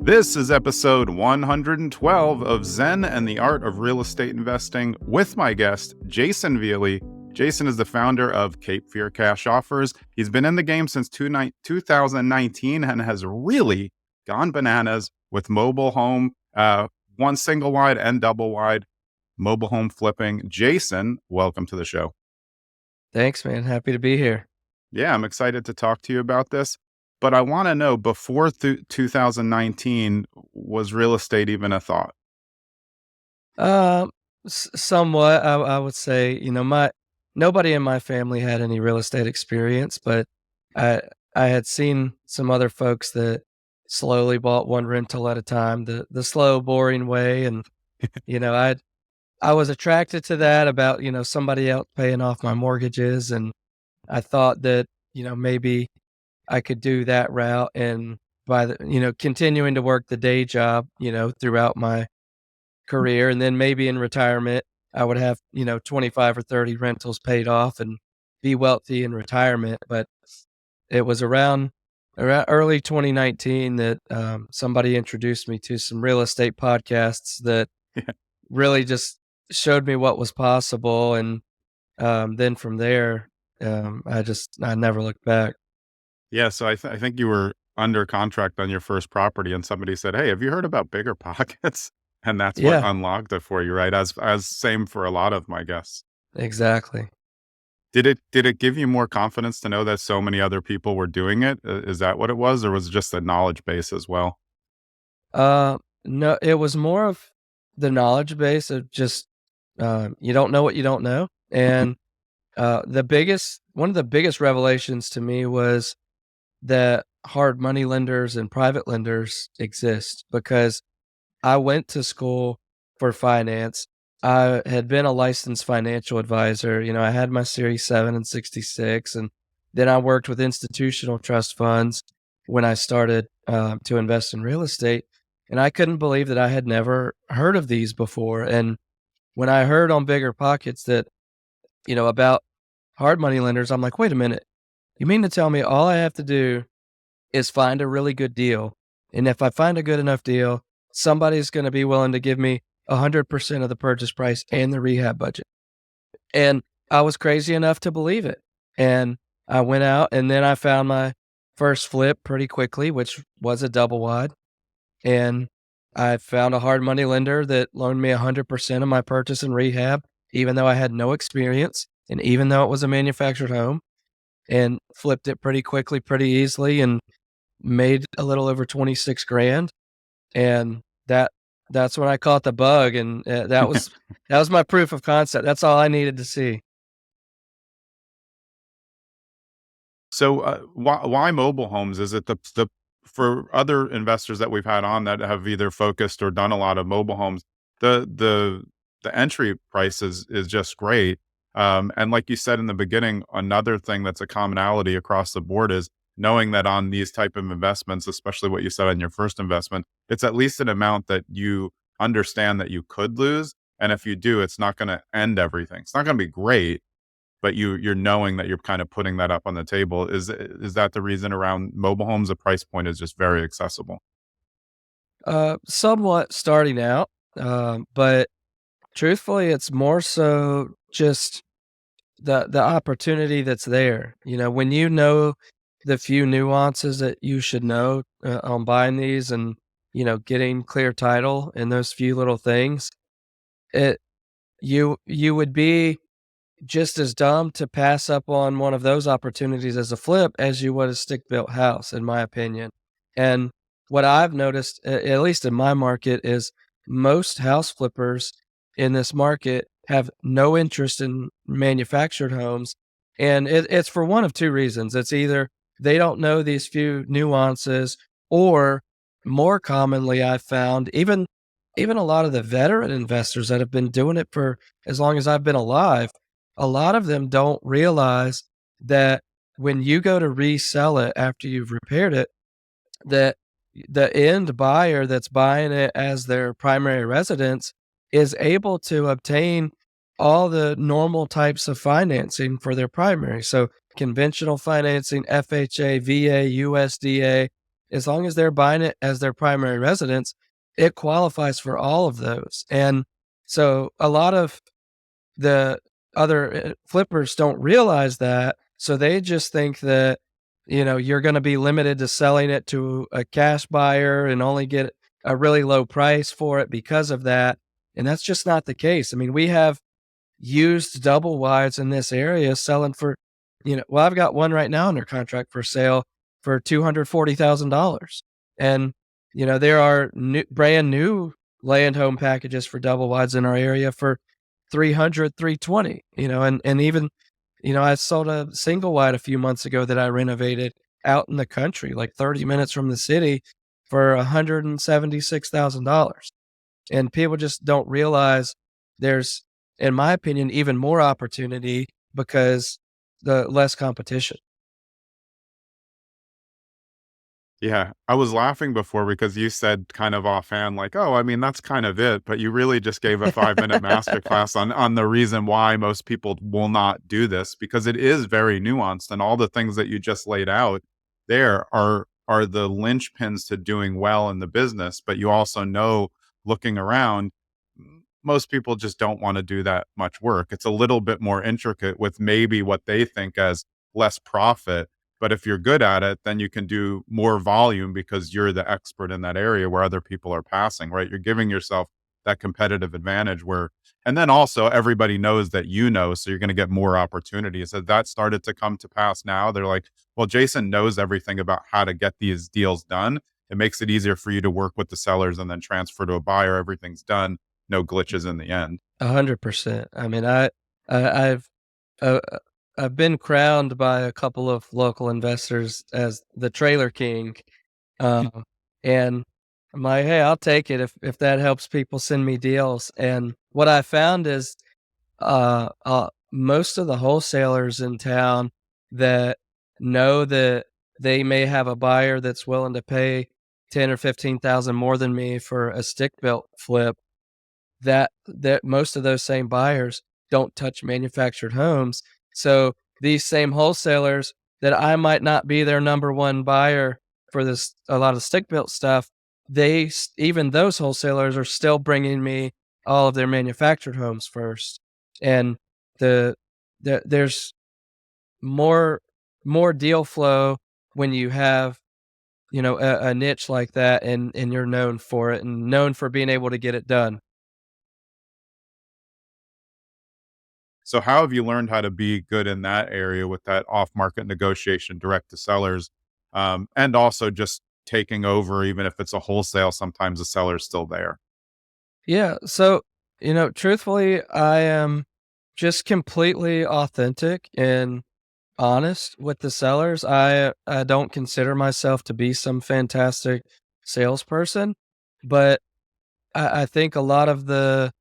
This is episode 112 of Zen and the Art of Real Estate Investing with my guest, Jason Velie. Jason is the founder of Cape Fear Cash Offers. He's been in the game since 2019 and has really gone bananas with mobile home, one single wide and double wide mobile home flipping. Jason, welcome to the show. Thanks, man. Happy to be here. Yeah, I'm excited to talk to you about this. But I want to know, before 2019, was real estate even a thought? Somewhat, I would say, nobody in my family had any real estate experience, but I I had seen some other folks that slowly bought one rental at a time, the slow, boring way, and I was attracted to that about somebody else paying off my mortgages, and I thought that maybe I could do that route, and by continuing to work the day job throughout my career, and then maybe in retirement, I would have 25 or 30 rentals paid off and be wealthy in retirement. But it was around early 2019 that somebody introduced me to some real estate podcasts that really just showed me what was possible, and then from there, I never looked back. Yeah, so I think you were under contract on your first property, and somebody said, "Hey, have you heard about Bigger Pockets?" And that's what Yeah, unlocked it for you, right? As same for a lot of my guests. exactly. Did it give you more confidence to know that so many other people were doing it? Is that what it was, or was it just a knowledge base as well? No, it was more of the knowledge base of just you don't know what you don't know, and one of the biggest revelations to me was that hard money lenders and private lenders exist, because I went to school for finance. I had been a licensed financial advisor. I had my Series 7 and 66, and then I worked with institutional trust funds when I started to invest in real estate. And I couldn't believe that I had never heard of these before. And when I heard on Bigger Pockets that, about hard money lenders, I'm like, wait a minute. You mean to tell me all I have to do is find a really good deal? And if I find a good enough deal, somebody's going to be willing to give me 100% of the purchase price and the rehab budget. And I was crazy enough to believe it. And I went out, and then I found my first flip pretty quickly, which was a double wide. And I found a hard money lender that loaned me 100% of my purchase and rehab, even though I had no experience, and even though it was a manufactured home, and flipped it pretty quickly, pretty easily, and made a little over 26 grand. And that's when I caught the bug, and that was my proof of concept. That's all I needed to see. So why mobile homes? Is it the for other investors that we've had on that have either focused or done a lot of mobile homes, the entry price is just great. And like you said in the beginning, another thing that's a commonality across the board is knowing that on these type of investments, especially what you said on your first investment, it's at least an amount that you understand that you could lose. And if you do, it's not going to end everything. It's not going to be great, but you're knowing that you're kind of putting that up on the table. Is that the reason around mobile homes? The price point is just very accessible. Somewhat starting out, but truthfully, it's more so just the opportunity that's there. When the few nuances that you should know on buying these, and getting clear title and those few little things, it you would be just as dumb to pass up on one of those opportunities as a flip as you would a stick built house, in my opinion. And what I've noticed, at least in my market, is most house flippers in this market have no interest in manufactured homes. And it's for one of two reasons. It's either they don't know these few nuances, or more commonly, I've found even a lot of the veteran investors that have been doing it for as long as I've been alive, a lot of them don't realize that when you go to resell it after you've repaired it, that the end buyer that's buying it as their primary residence is able to obtain all the normal types of financing for their primary. So conventional financing, FHA, VA, USDA, as long as they're buying it as their primary residence, it qualifies for all of those. And so a lot of the other flippers don't realize that. So they just think that, you're going to be limited to selling it to a cash buyer and only get a really low price for it because of that. And that's just not the case. I mean, we have used double wides in this area selling for, well, I've got one right now under contract for sale for $240,000. And, there are brand new land home packages for double wides in our area for 300, 320. And even, I sold a single wide a few months ago that I renovated out in the country, like 30 minutes from the city for $176,000. And people just don't realize there's, in my opinion, even more opportunity because the less competition. Yeah, I was laughing before because you said kind of offhand, like, "Oh, I mean, that's kind of it," but you really just gave a 5-minute masterclass on the reason why most people will not do this, because it is very nuanced, and all the things that you just laid out there are the linchpins to doing well in the business. But you also know, looking around, most people just don't wanna do that much work. It's a little bit more intricate with maybe what they think as less profit, but if you're good at it, then you can do more volume because you're the expert in that area where other people are passing, right? You're giving yourself that competitive advantage where, and then also everybody knows that so you're going to get more opportunities. As that started to come to pass now, they're like, well, Jason knows everything about how to get these deals done. It makes it easier for you to work with the sellers and then transfer to a buyer. Everything's done, no glitches in the end. 100%. I mean, I've uh, I've been crowned by a couple of local investors as the trailer king, um, and I'm like, hey, I'll take it if that helps people send me deals. And what I found is, most of the wholesalers in town that know that they may have a buyer that's willing to pay 10 or 15,000 more than me for a stick built flip, that most of those same buyers don't touch manufactured homes. So these same wholesalers that I might not be their number one buyer for this, a lot of stick built stuff, even those wholesalers are still bringing me all of their manufactured homes first. And the, there's more more deal flow when you have, a niche like that, and you're known for it and known for being able to get it done. So how have you learned how to be good in that area with that off-market negotiation direct to sellers, and also just taking over, even if it's a wholesale, sometimes the seller's still there? Yeah. So, truthfully, I am just completely authentic and honest with the sellers. I don't consider myself to be some fantastic salesperson, but I think a lot of the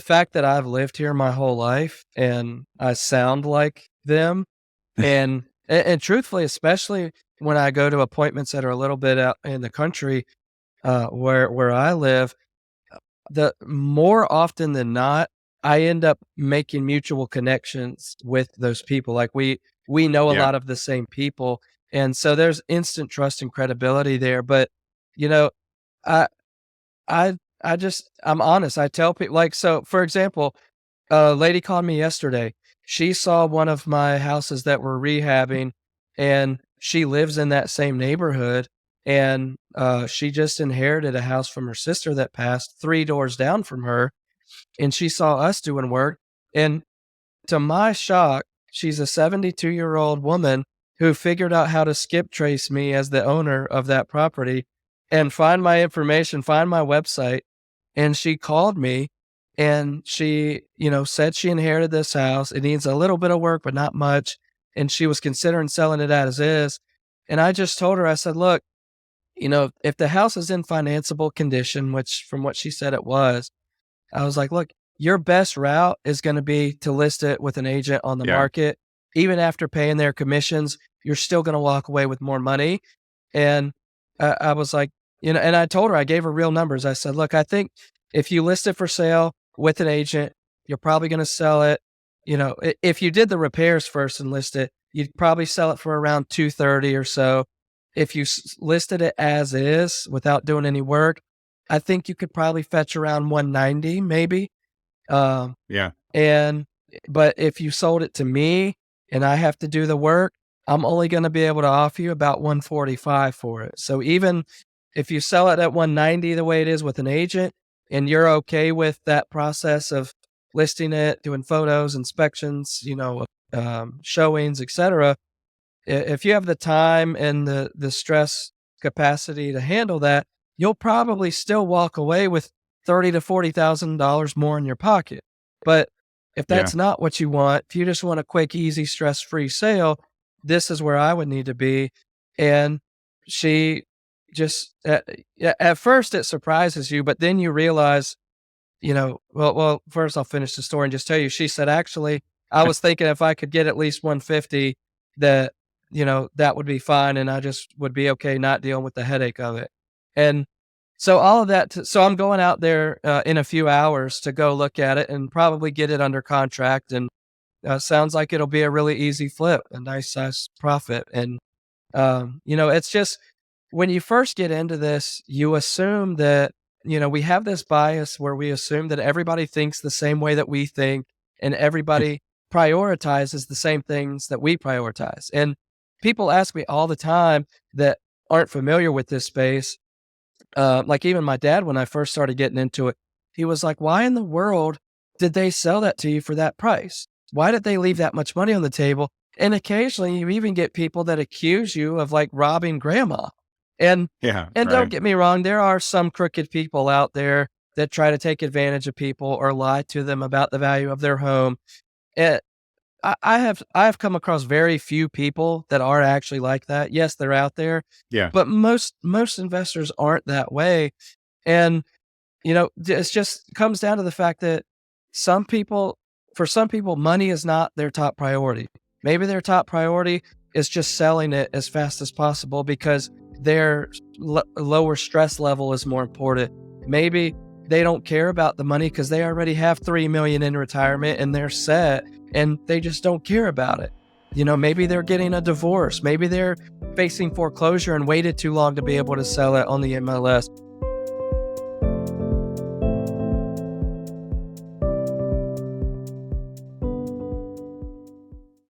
fact that I've lived here my whole life and I sound like them, and truthfully, especially when I go to appointments that are a little bit out in the country, where I live, the more often than not, I end up making mutual connections with those people. Like we know a Yeah. lot of the same people, and so there's instant trust and credibility there. But you know, I I'm honest. I tell people, like, so for example, a lady called me yesterday. She saw one of my houses that we're rehabbing, and she lives in that same neighborhood. And she just inherited a house from her sister that passed 3 doors down from her. And she saw us doing work. And to my shock, she's a 72-year-old woman who figured out how to skip trace me as the owner of that property and find my information, find my website. And she called me and she, said she inherited this house. It needs a little bit of work, but not much. And she was considering selling it as is. And I just told her, I said, look, if the house is in financeable condition, which from what she said it was, I was like, "Look, your best route is gonna be to list it with an agent on the Yeah. market. Even after paying their commissions, you're still gonna walk away with more money." And I was like, and I told her, I gave her real numbers. I said, "Look, I think if you list it for sale with an agent, you're probably gonna sell it, if you did the repairs first and list it, you'd probably sell it for around 230 or so. if you listed it as is without doing any work, I think you could probably fetch around 190 maybe. Um, Yeah. and but if you sold it to me and I have to do the work, I'm only going to be able to offer you about 145 for it. So even if you sell it at 190 the way it is with an agent and you're okay with that process of listing it, doing photos, inspections, showings, etc., if you have the time and the stress capacity to handle that, you'll probably still walk away with $30,000 to $40,000 more in your pocket. But if Yeah. that's not what you want, if you just want a quick, easy, stress-free sale, this is where I would need to be. And she just yeah, at first it surprises you, but then you realize, first I'll finish the story and just tell you, she said, actually, I was thinking if I could get at least 150, that, that would be fine. And I just would be okay not dealing with the headache of it. And so all of that, so I'm going out there in a few hours to go look at it and probably get it under contract. And sounds like it'll be a really easy flip, a nice size profit. And, it's just when you first get into this, you assume that, we have this bias where we assume that everybody thinks the same way that we think and everybody prioritizes the same things that we prioritize. And people ask me all the time that aren't familiar with this space, like even my dad, when I first started getting into it, he was like, why in the world did they sell that to you for that price? Why did they leave that much money on the table? And occasionally you even get people that accuse you of like robbing grandma. And Yeah. and don't Right. get me wrong, there are some crooked people out there that try to take advantage of people or lie to them about the value of their home. And I have come across very few people that are actually like that. Yes, they're out there, Yeah. but most investors aren't that way. And it's just comes down to the fact that some people, for some people, money is not their top priority. Maybe their top priority is just selling it as fast as possible because their lower stress level is more important. Maybe they don't care about the money because they already have 3 million in retirement and they're set and they just don't care about it. Maybe they're getting a divorce. Maybe they're facing foreclosure and waited too long to be able to sell it on the MLS.